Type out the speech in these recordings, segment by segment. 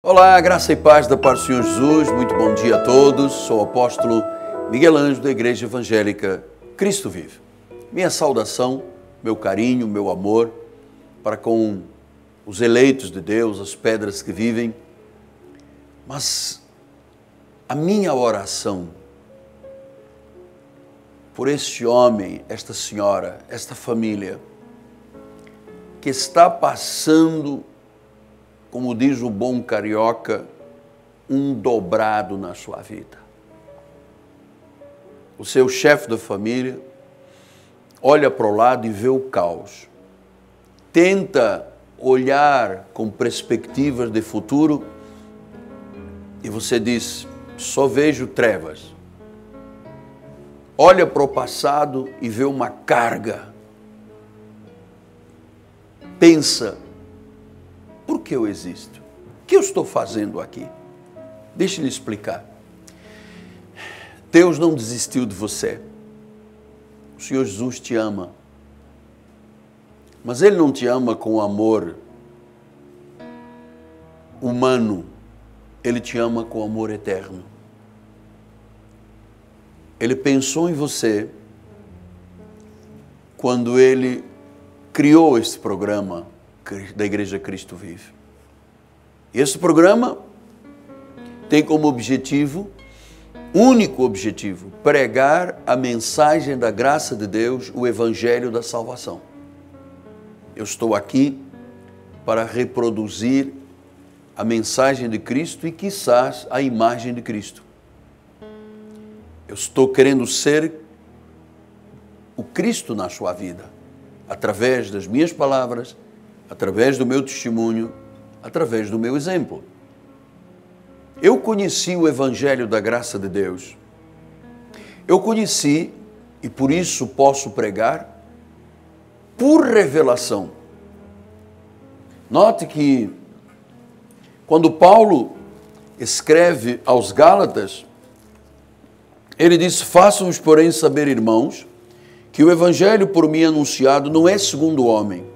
Olá, graça e paz da parte do Senhor Jesus, muito bom dia a todos. Sou o apóstolo Miguel Ângelo da Igreja Evangélica Cristo Vive. Minha saudação, meu carinho, meu amor para com os eleitos de Deus, as pedras que vivem, mas a minha oração por este homem, esta senhora, esta família que está passando, como diz o bom carioca, um dobrado na sua vida. O seu chefe da família olha para o lado e vê o caos. Tenta olhar com perspectivas de futuro e você diz, só vejo trevas. Olha para o passado e vê uma carga. Pensa, por que eu existo? O que eu estou fazendo aqui? Deixa eu lhe explicar. Deus não desistiu de você. O Senhor Jesus te ama. Mas Ele não te ama com amor humano. Ele te ama com amor eterno. Ele pensou em você quando Ele criou este programa da Igreja Cristo Vive. Este programa tem como objetivo, único objetivo, pregar a mensagem da graça de Deus, o Evangelho da salvação. Eu estou aqui para reproduzir a mensagem de Cristo e, quizás, a imagem de Cristo. Eu estou querendo ser o Cristo na sua vida, através das minhas palavras, através do meu testemunho, através do meu exemplo. Eu conheci o Evangelho da graça de Deus. Eu conheci, e por isso posso pregar, por revelação. Note que, quando Paulo escreve aos Gálatas, ele diz, façam-nos, porém, saber, irmãos, que o Evangelho por mim anunciado não é segundo o homem,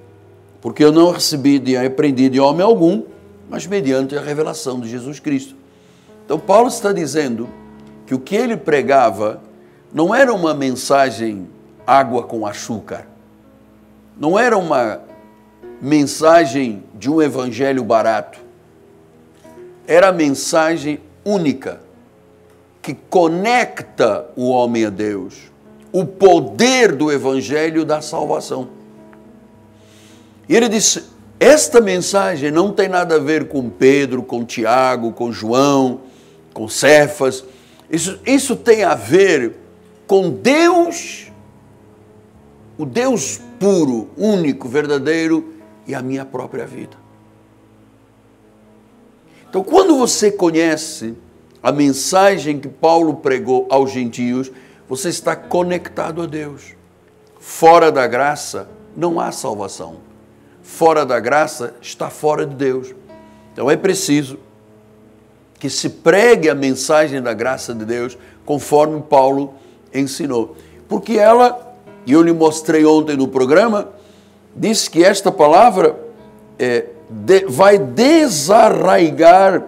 porque eu não recebi e aprendi de homem algum, mas mediante a revelação de Jesus Cristo. Então, Paulo está dizendo que o que ele pregava não era uma mensagem água com açúcar, não era uma mensagem de um evangelho barato, era a mensagem única que conecta o homem a Deus, o poder do evangelho da salvação. E ele disse, esta mensagem não tem nada a ver com Pedro, com Tiago, com João, com Cefas. Isso tem a ver com Deus, o Deus puro, único, verdadeiro e a minha própria vida. Então, quando você conhece a mensagem que Paulo pregou aos gentios, você está conectado a Deus. Fora da graça, não há salvação. Fora da graça, está fora de Deus. Então é preciso que se pregue a mensagem da graça de Deus conforme Paulo ensinou. Porque ela, e eu lhe mostrei ontem no programa, disse que esta palavra vai desarraigar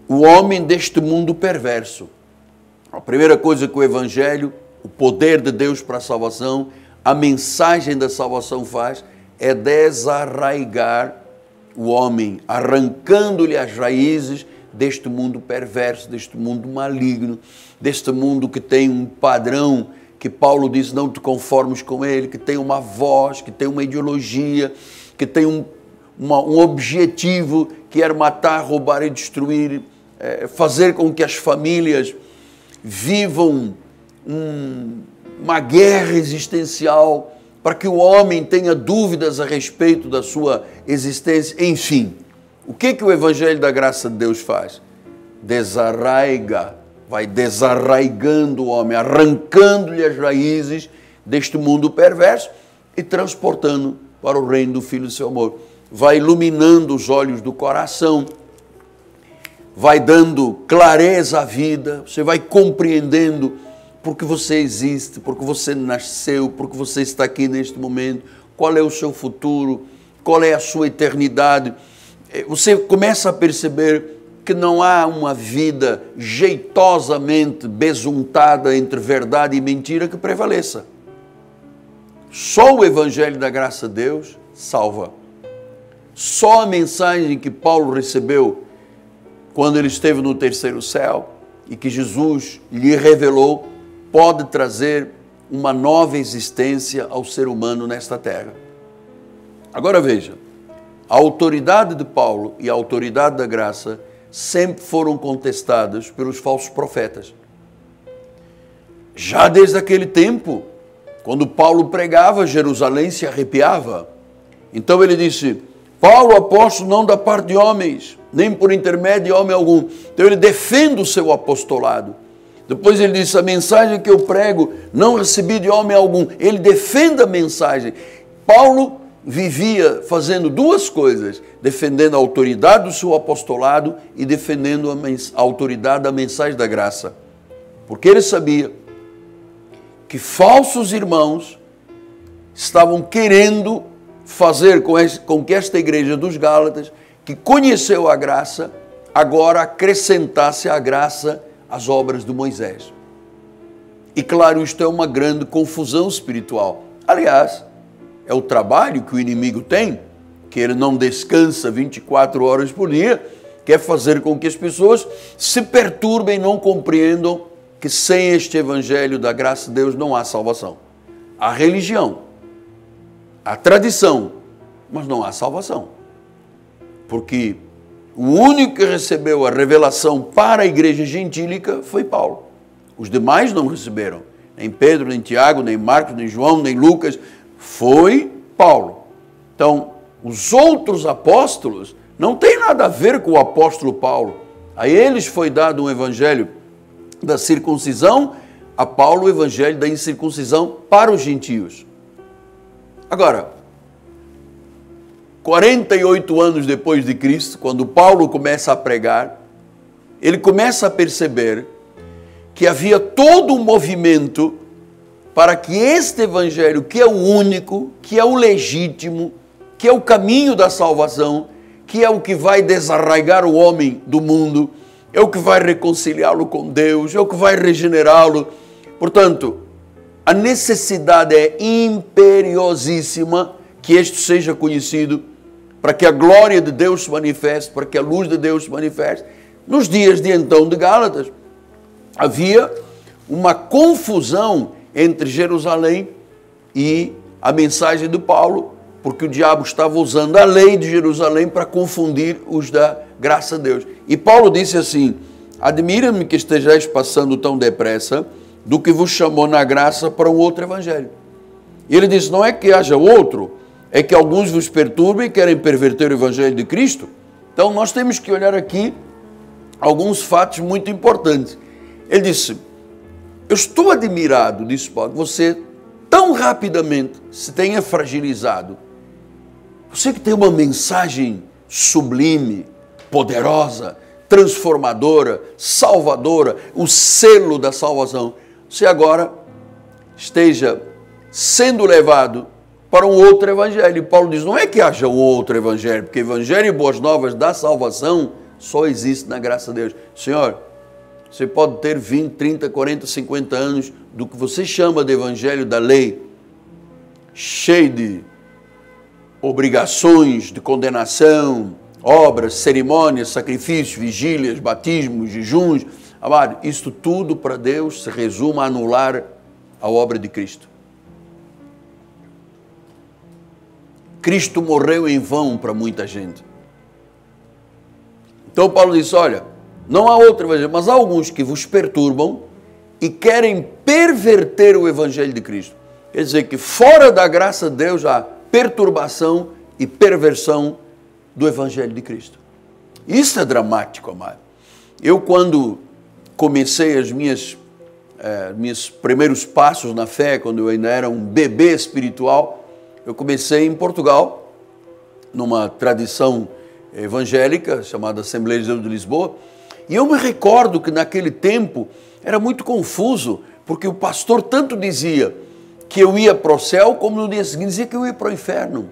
o homem deste mundo perverso. A primeira coisa que o Evangelho, o poder de Deus para a salvação, a mensagem da salvação faz, é desarraigar o homem, arrancando-lhe as raízes deste mundo perverso, deste mundo maligno, deste mundo que tem um padrão, que Paulo diz, não te conformes com ele, que tem uma voz, que tem uma ideologia, que tem um objetivo, que é matar, roubar e destruir, fazer com que as famílias vivam uma guerra existencial, para que o homem tenha dúvidas a respeito da sua existência, enfim. O que o Evangelho da graça de Deus faz? Desarraiga, vai desarraigando o homem, arrancando-lhe as raízes deste mundo perverso e transportando para o reino do Filho do seu amor. Vai iluminando os olhos do coração, vai dando clareza à vida, você vai compreendendo porque você existe, porque você nasceu, porque você está aqui neste momento, qual é o seu futuro, qual é a sua eternidade. Você começa a perceber que não há uma vida jeitosamente besuntada entre verdade e mentira que prevaleça. Só o Evangelho da graça de Deus salva. Só a mensagem que Paulo recebeu quando ele esteve no terceiro céu e que Jesus lhe revelou pode trazer uma nova existência ao ser humano nesta terra. Agora veja, a autoridade de Paulo e a autoridade da graça sempre foram contestadas pelos falsos profetas. Já desde aquele tempo, quando Paulo pregava, Jerusalém se arrepiava. Então ele disse: Paulo, apóstolo, não da parte de homens, nem por intermédio de homem algum. Então ele defende o seu apostolado. Depois ele disse: a mensagem que eu prego não recebi de homem algum. Ele defende a mensagem. Paulo vivia fazendo duas coisas: defendendo a autoridade do seu apostolado e defendendo a autoridade da mensagem da graça. Porque ele sabia que falsos irmãos estavam querendo fazer com que esta igreja dos Gálatas, que conheceu a graça, agora acrescentasse a graça às obras de Moisés. E claro, isto é uma grande confusão espiritual. Aliás, é o trabalho que o inimigo tem, que ele não descansa 24 horas por dia, quer fazer com que as pessoas se perturbem e não compreendam que sem este evangelho da graça de Deus não há salvação. Há religião, há tradição, mas não há salvação. Porque o único que recebeu a revelação para a igreja gentílica foi Paulo. Os demais não receberam. Nem Pedro, nem Tiago, nem Marcos, nem João, nem Lucas. Foi Paulo. Então, os outros apóstolos não têm nada a ver com o apóstolo Paulo. A eles foi dado um evangelho da circuncisão, a Paulo o evangelho da incircuncisão para os gentios. Agora, 48 anos depois de Cristo, quando Paulo começa a pregar, ele começa a perceber que havia todo um movimento para que este evangelho, que é o único, que é o legítimo, que é o caminho da salvação, que é o que vai desarraigar o homem do mundo, é o que vai reconciliá-lo com Deus, é o que vai regenerá-lo. Portanto, a necessidade é imperiosíssima que este seja conhecido, para que a glória de Deus se manifeste, para que a luz de Deus se manifeste. Nos dias de então de Gálatas, havia uma confusão entre Jerusalém e a mensagem de Paulo, porque o diabo estava usando a lei de Jerusalém para confundir os da graça de Deus. E Paulo disse assim: admira-me que estejais passando tão depressa do que vos chamou na graça para um outro evangelho. E ele disse: não é que haja outro, é que alguns vos perturbem e querem perverter o evangelho de Cristo. Então nós temos que olhar aqui alguns fatos muito importantes. Ele disse: eu estou admirado, disse Paulo, que você tão rapidamente se tenha fragilizado. Você que tem uma mensagem sublime, poderosa, transformadora, salvadora, o selo da salvação, você agora esteja sendo levado para um outro evangelho. E Paulo diz: não é que haja um outro evangelho, porque evangelho e boas novas da salvação só existe na graça de Deus. Senhor, você pode ter 20, 30, 40, 50 anos do que você chama de evangelho da lei, cheio de obrigações, de condenação, obras, cerimônias, sacrifícios, vigílias, batismos, jejuns. Amado, isto tudo para Deus se resume a anular a obra de Cristo. Cristo morreu em vão para muita gente. Então Paulo disse: olha, não há outro evangelho, mas há alguns que vos perturbam e querem perverter o evangelho de Cristo. Quer dizer que fora da graça de Deus há perturbação e perversão do evangelho de Cristo. Isso é dramático, amado. Eu, quando comecei os meus primeiros passos na fé, quando eu ainda era um bebê espiritual, eu comecei em Portugal, numa tradição evangélica chamada Assembleia de Deus de Lisboa, e eu me recordo que naquele tempo era muito confuso, porque o pastor tanto dizia que eu ia para o céu, como no dia seguinte dizia que eu ia para o inferno.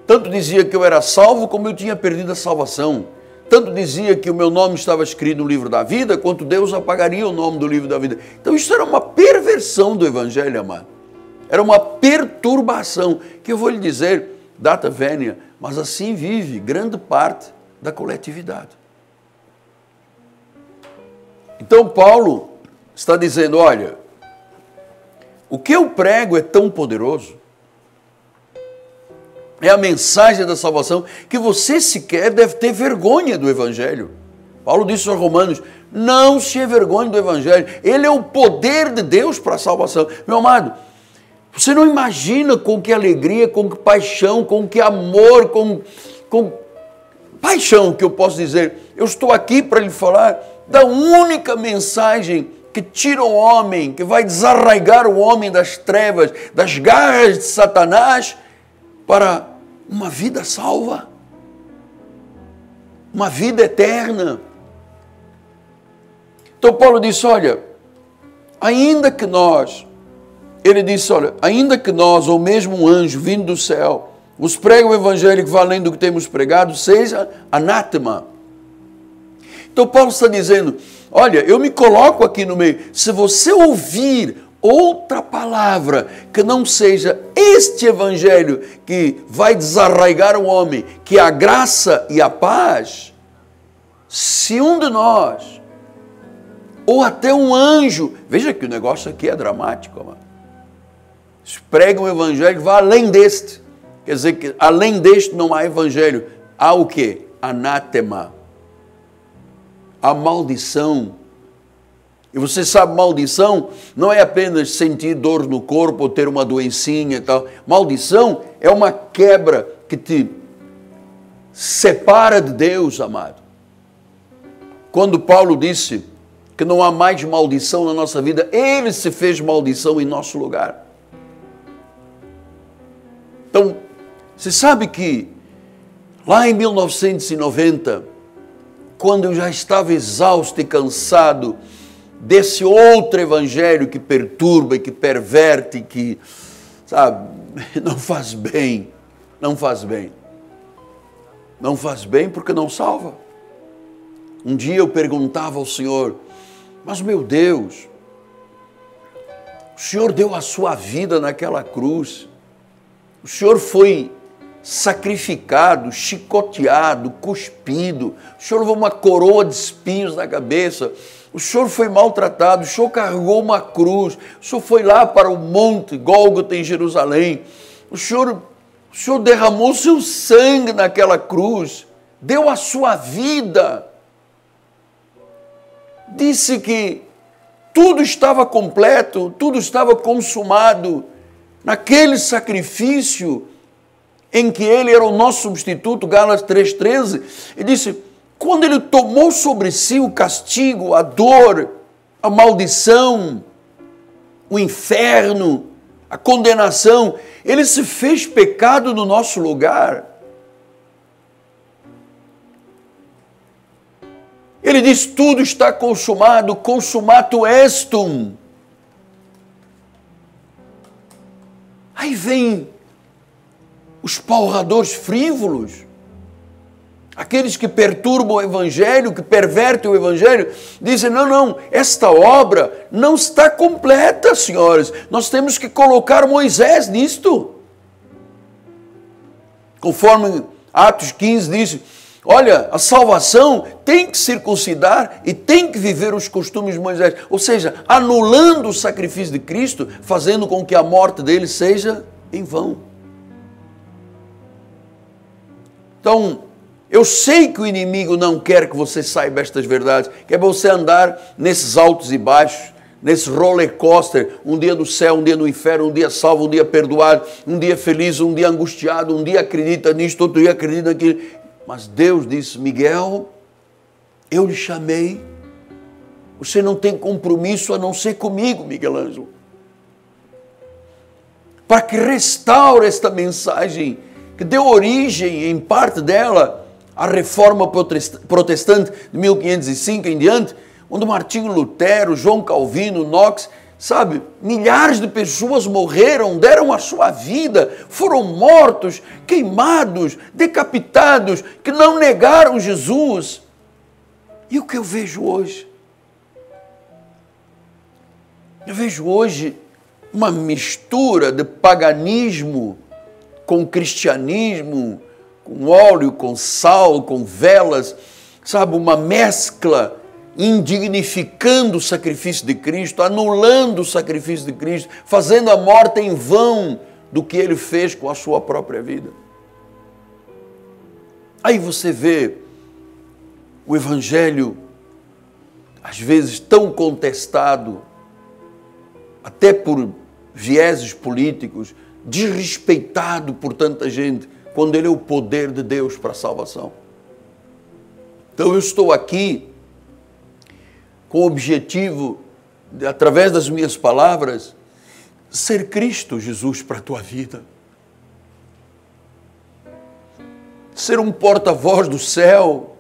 Tanto dizia que eu era salvo, como eu tinha perdido a salvação. tanto dizia que o meu nome estava escrito no livro da vida, quanto Deus apagaria o nome do livro da vida. Então isso era uma perversão do evangelho, amado. Era uma perturbação, que eu vou lhe dizer, data vênia, mas assim vive grande parte da coletividade. Então Paulo está dizendo, olha, o que eu prego é tão poderoso, é a mensagem da salvação, que você sequer deve ter vergonha do evangelho. Paulo disse aos Romanos, não se envergonhe do evangelho, ele é o poder de Deus para a salvação. Meu amado, você não imagina com que alegria, com que paixão, com que amor, com paixão que eu posso dizer. Eu estou aqui para lhe falar da única mensagem que tira o homem, que vai desarraigar o homem das trevas, das garras de Satanás, para uma vida salva, uma vida eterna. Então Paulo disse, olha, ainda que nós, ou mesmo um anjo vindo do céu, vos prega o evangelho que vai além do que temos pregado, seja anátema. Então Paulo está dizendo, olha, eu me coloco aqui no meio, se você ouvir outra palavra que não seja este evangelho que vai desarraigar o homem, que é a graça e a paz, se um de nós, ou até um anjo, veja que o negócio aqui é dramático, amado. Prega um evangelho que vai além deste, quer dizer que além deste não há evangelho, há o quê? Anátema, a maldição. E você sabe, maldição não é apenas sentir dor no corpo ou ter uma doencinha e tal. Maldição é uma quebra que te separa de Deus, amado. Quando Paulo disse que não há mais maldição na nossa vida, ele se fez maldição em nosso lugar. Então, você sabe que lá em 1990, quando eu já estava exausto e cansado desse outro evangelho que perturba e que perverte, que, sabe, não faz bem, não faz bem. Não faz bem porque não salva. Um dia eu perguntava ao Senhor, mas meu Deus, o Senhor deu a sua vida naquela cruz, o Senhor foi sacrificado, chicoteado, cuspido, o Senhor levou uma coroa de espinhos na cabeça, o Senhor foi maltratado, o Senhor carregou uma cruz, o Senhor foi lá para o monte Gólgota em Jerusalém, o Senhor derramou seu sangue naquela cruz, deu a sua vida, disse que tudo estava completo, tudo estava consumado naquele sacrifício em que ele era o nosso substituto, Gálatas 3,13, e disse, quando ele tomou sobre si o castigo, a dor, a maldição, o inferno, a condenação, ele se fez pecado no nosso lugar. Ele diz, tudo está consumado, consumato estum. Aí vem os palradores frívolos, aqueles que perturbam o evangelho, que pervertem o evangelho, dizem, não, esta obra não está completa, senhores, nós temos que colocar Moisés nisto. Conforme Atos 15 diz, olha, a salvação tem que circuncidar e tem que viver os costumes de Moisés, ou seja, anulando o sacrifício de Cristo, fazendo com que a morte dele seja em vão. Então, eu sei que o inimigo não quer que você saiba estas verdades, quer você andar nesses altos e baixos, nesse roller coaster, um dia no céu, um dia no inferno, um dia salvo, um dia perdoado, um dia feliz, um dia angustiado, um dia acredita nisto, outro dia acredita naquilo. Mas Deus disse, Miguel, eu lhe chamei, você não tem compromisso a não ser comigo, Miguel Ângelo, para que restaure esta mensagem, que deu origem, em parte dela, à reforma protestante de 1505 em diante, onde Martinho Lutero, João Calvino, Knox sabe, milhares de pessoas morreram, deram a sua vida, foram mortos, queimados, decapitados, que não negaram Jesus. E o que eu vejo hoje? Eu vejo hoje uma mistura de paganismo com cristianismo, com óleo, com sal, com velas, sabe, uma mescla indignificando o sacrifício de Cristo, anulando o sacrifício de Cristo, fazendo a morte em vão do que Ele fez com a sua própria vida. Aí você vê o Evangelho, às vezes tão contestado, até por vieses políticos, desrespeitado por tanta gente, quando ele é o poder de Deus para a salvação. Então eu estou aqui com o objetivo, de, através das minhas palavras, ser Cristo Jesus para a tua vida. Ser um porta-voz do céu,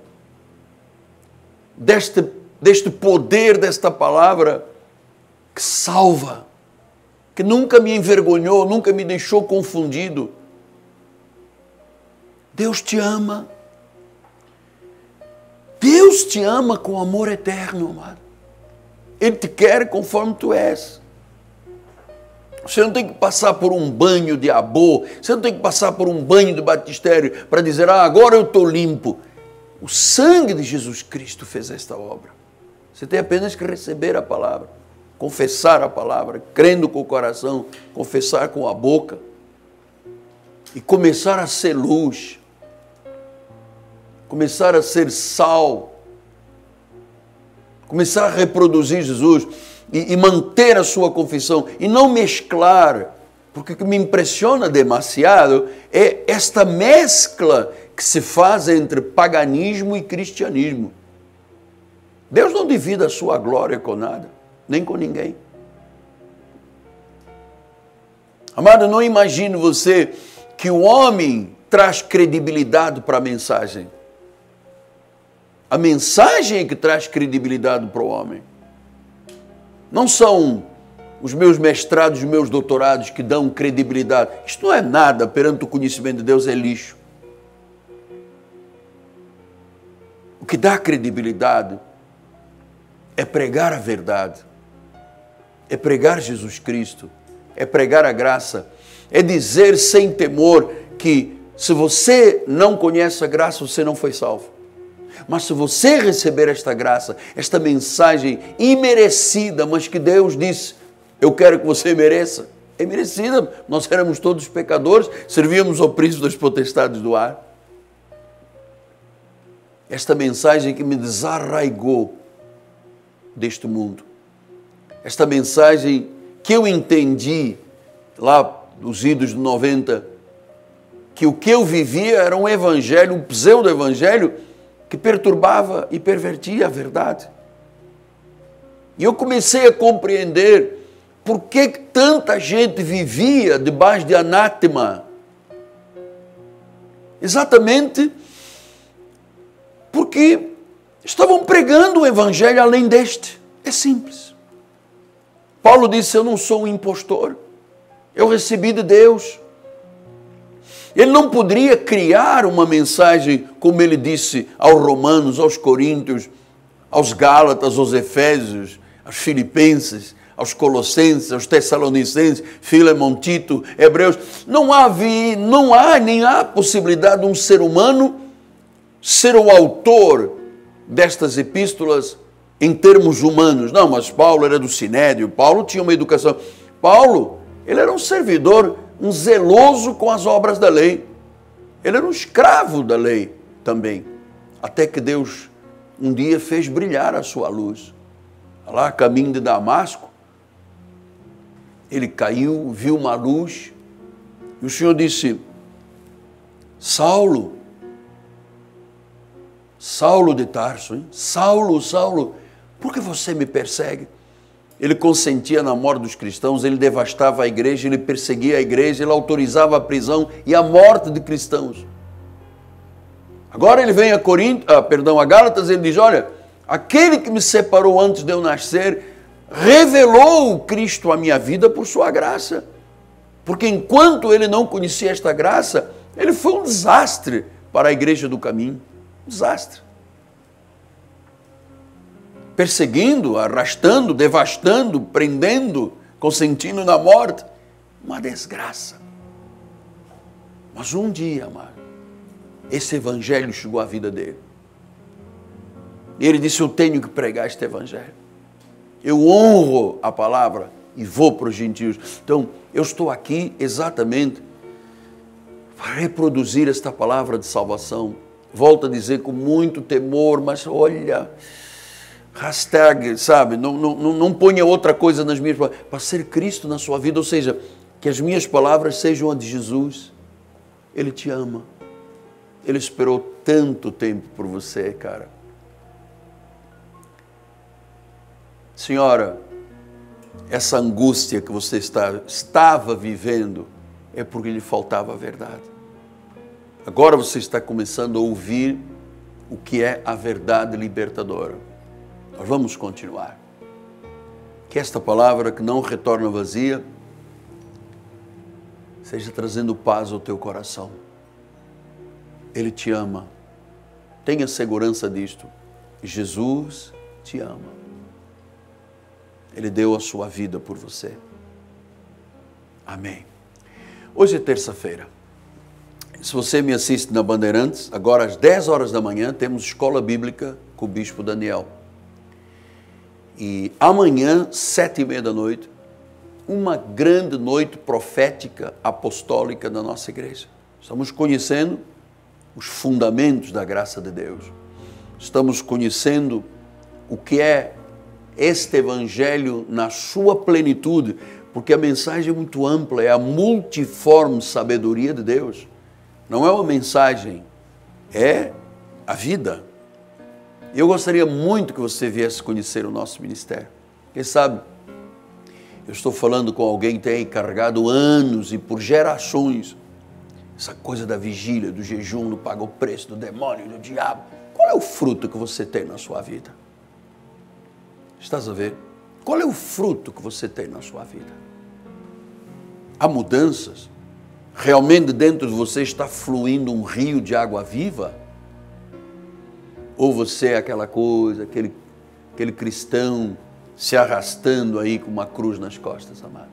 deste poder, desta palavra que salva, que nunca me envergonhou, nunca me deixou confundido. Deus te ama. Deus te ama com amor eterno, amado. Ele te quer conforme tu és. Você não tem que passar por um banho de amor, você não tem que passar por um banho de batistério para dizer, agora eu estou limpo. O sangue de Jesus Cristo fez esta obra. Você tem apenas que receber a palavra, confessar a palavra, crendo com o coração, confessar com a boca e começar a ser luz, começar a ser sal, começar a reproduzir Jesus e manter a sua confissão e não mesclar, porque o que me impressiona demasiado é esta mescla que se faz entre paganismo e cristianismo. Deus não divide a sua glória com nada, nem com ninguém. Amado, não imagine você que o homem traz credibilidade para a mensagem. A mensagem é que traz credibilidade para o homem. Não são os meus mestrados, os meus doutorados que dão credibilidade. Isto não é nada perante o conhecimento de Deus, é lixo. O que dá credibilidade é pregar a verdade, é pregar Jesus Cristo, é pregar a graça, é dizer sem temor que se você não conhece a graça, você não foi salvo. Mas se você receber esta graça, esta mensagem imerecida, mas que Deus disse, eu quero que você mereça, é merecida, nós éramos todos pecadores, servíamos ao príncipe das potestades do ar. Esta mensagem que me desarraigou deste mundo, esta mensagem que eu entendi lá nos idos de 90, que o que eu vivia era um evangelho, um pseudo-evangelho que perturbava e pervertia a verdade. E eu comecei a compreender por que tanta gente vivia debaixo de anátema. Exatamente porque estavam pregando o evangelho além deste. É simples. Paulo disse, eu não sou um impostor, eu recebi de Deus. Ele não poderia criar uma mensagem, como ele disse aos romanos, aos coríntios, aos gálatas, aos efésios, aos filipenses, aos colossenses, aos tessalonicenses, Filemon, Tito, hebreus. Não há nem há possibilidade de um ser humano ser o autor destas epístolas em termos humanos. Não, mas Paulo era do Sinédrio, Paulo tinha uma educação. Paulo, ele era um servidor, um zeloso com as obras da lei. Ele era um escravo da lei também. Até que Deus um dia fez brilhar a sua luz. Lá, a caminho de Damasco, ele caiu, viu uma luz, e o Senhor disse, Saulo, Saulo de Tarso, hein? Saulo, Saulo, por que você me persegue? Ele consentia na morte dos cristãos, ele devastava a igreja, ele perseguia a igreja, ele autorizava a prisão e a morte de cristãos. Agora ele vem a Gálatas, ele diz, olha, aquele que me separou antes de eu nascer, revelou Cristo à minha vida por sua graça. Porque enquanto ele não conhecia esta graça, ele foi um desastre para a igreja do caminho. Um desastre. Perseguindo, arrastando, devastando, prendendo, consentindo na morte. Uma desgraça. Mas um dia, amado, esse evangelho chegou à vida dele. E ele disse, eu tenho que pregar este evangelho. Eu honro a palavra e vou para os gentios. Então, eu estou aqui exatamente para reproduzir esta palavra de salvação. Volto a dizer com muito temor, mas olha, hashtag, sabe, não ponha outra coisa nas minhas palavras, para ser Cristo na sua vida, ou seja, que as minhas palavras sejam a de Jesus. Ele te ama. Ele esperou tanto tempo por você, cara. Senhora, essa angústia que você estava vivendo é porque lhe faltava a verdade. Agora você está começando a ouvir o que é a verdade libertadora. Nós vamos continuar. Que esta palavra que não retorna vazia seja trazendo paz ao teu coração. Ele te ama. Tenha segurança disto. Jesus te ama. Ele deu a sua vida por você. Amém. Hoje é terça-feira. Se você me assiste na Bandeirantes, agora às 10 horas da manhã temos Escola Bíblica com o Bispo Daniel. E amanhã, 7h30 da noite, uma grande noite profética apostólica da nossa igreja. Estamos conhecendo os fundamentos da graça de Deus. Estamos conhecendo o que é este evangelho na sua plenitude, porque a mensagem é muito ampla, é a multiforme sabedoria de Deus. Não é uma mensagem, é a vida. Eu gostaria muito que você viesse conhecer o nosso ministério. Quem sabe, eu estou falando com alguém que tem encarregado anos e por gerações essa coisa da vigília, do jejum, do paga o preço, do demônio, do diabo. Qual é o fruto que você tem na sua vida? Estás a ver? Qual é o fruto que você tem na sua vida? Há mudanças? Realmente dentro de você está fluindo um rio de água viva? Ou você é aquela coisa, aquele cristão se arrastando aí com uma cruz nas costas, amado?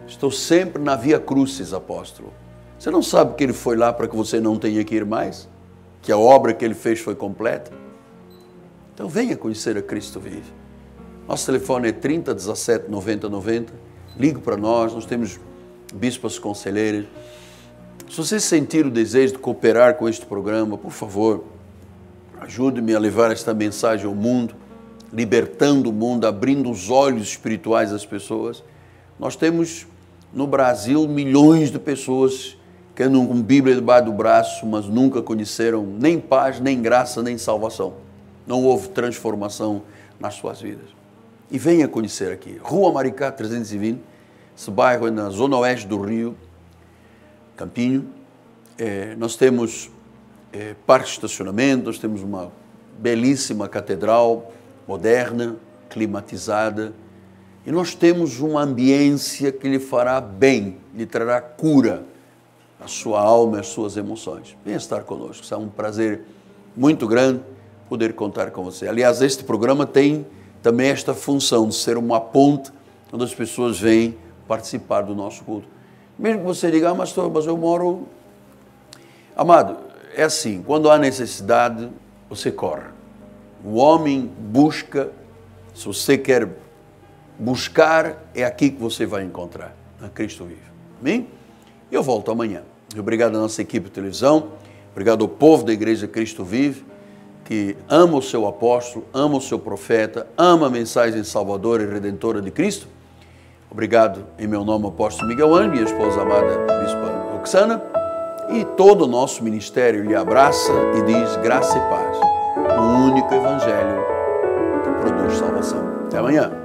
Estou sempre na via crucis, apóstolo. Você não sabe que ele foi lá para que você não tenha que ir mais? Que a obra que ele fez foi completa? Então venha conhecer a Cristo vive. Nosso telefone é 30 17 90 90. Ligue para nós, nós temos bispas conselheiras. Se você sentir o desejo de cooperar com este programa, por favor, ajude-me a levar esta mensagem ao mundo, libertando o mundo, abrindo os olhos espirituais das pessoas. Nós temos no Brasil milhões de pessoas que andam com Bíblia debaixo do braço, mas nunca conheceram nem paz, nem graça, nem salvação. Não houve transformação nas suas vidas. E venha conhecer aqui, Rua Maricá 320, esse bairro é na zona oeste do Rio, Campinho. Nós temos parque de estacionamento, nós temos uma belíssima catedral moderna, climatizada, e nós temos uma ambiência que lhe fará bem, lhe trará cura à sua alma e às suas emoções. Venha estar conosco, é um prazer muito grande poder contar com você. Aliás, este programa tem também esta função de ser uma ponte onde as pessoas vêm participar do nosso culto. Mesmo que você diga, mas eu moro... Amado, é assim, quando há necessidade, você corre. O homem busca, se você quer buscar, é aqui que você vai encontrar, na Cristo Vive. Amém? Eu volto amanhã. Obrigado à nossa equipe de televisão, obrigado ao povo da Igreja Cristo Vive, que ama o seu apóstolo, ama o seu profeta, ama a mensagem salvadora e redentora de Cristo. Obrigado em meu nome, apóstolo Miguel Ano, minha esposa amada, bispa Roxana, e todo o nosso ministério lhe abraça e diz graça e paz. O único evangelho que produz salvação. Até amanhã.